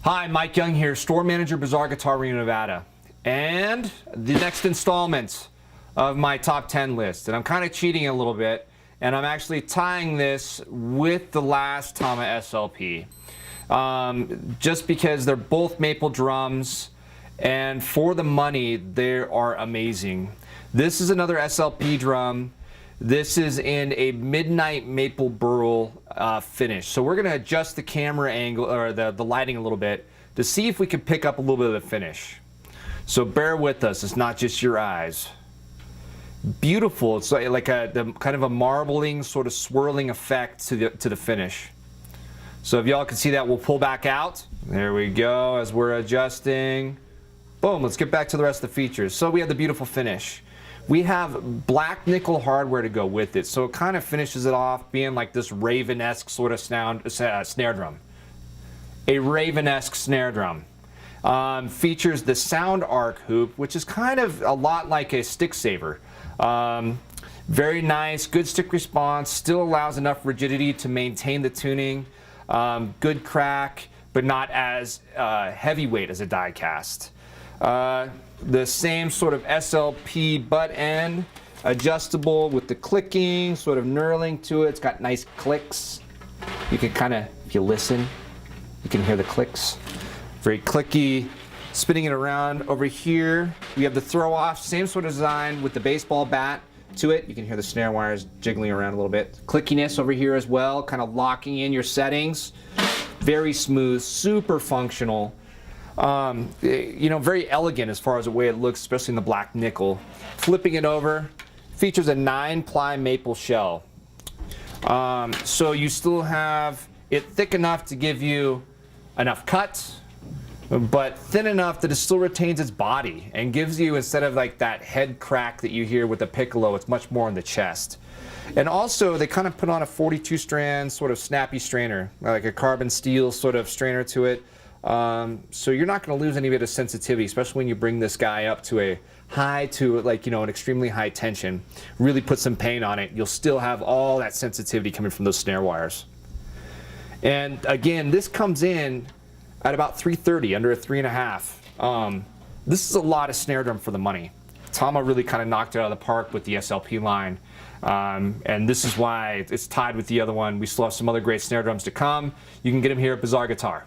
Hi, Mike Young here, store manager, Bizarre Guitar, Reno, Nevada. And the next installment of my top 10 list. And I'm kind of cheating a little bit, and I'm actually tying this with the last Tama SLP. Just because they're both maple drums, and for the money, they are amazing. This is another SLP drum. This is in a midnight maple burl finish. So we're going to adjust the camera angle, or the lighting a little bit, to see if we can pick up a little bit of the finish. So bear with us, it's not just your eyes. Beautiful, it's like the kind of a marbling, sort of swirling effect to the finish. So if y'all can see that, we'll pull back out. There we go, as we're adjusting. Boom, let's get back to the rest of the features. So we have the beautiful finish. We have black nickel hardware to go with it, so it kind of finishes it off being like this Ravenesque sort of snare drum. A Ravenesque snare drum. Features the sound arc hoop, which is kind of a lot like a stick saver. Very nice, good stick response, still allows enough rigidity to maintain the tuning. Good crack, but not as heavyweight as a die cast. The same sort of SLP butt end, adjustable with the clicking, sort of knurling to it. It's got nice clicks. You can kind of, if you listen, you can hear the clicks. Very clicky. Spinning it around over here, we have the throw off, same sort of design with the baseball bat to it. You can hear the snare wires jiggling around a little bit. Clickiness over here as well, kind of locking in your settings. Very smooth, super functional. You know, very elegant as far as the way it looks, especially in the black nickel. Flipping it over, features a 9-ply maple shell. So you still have it thick enough to give you enough cut, but thin enough that it still retains its body and gives you, instead of like that head crack that you hear with the piccolo, it's much more in the chest. And also they kind of put on a 42 strand sort of snappy strainer, like a carbon steel sort of strainer to it. So you're not going to lose any bit of sensitivity, especially when you bring this guy up to a high, to like, you know, an extremely high tension. Really put some pain on it. You'll still have all that sensitivity coming from those snare wires. And again, this comes in at about 330, under a 3.5. This is a lot of snare drum for the money. Tama really kind of knocked it out of the park with the SLP line. And this is why it's tied with the other one. We still have some other great snare drums to come. You can get them here at Bizarre Guitar.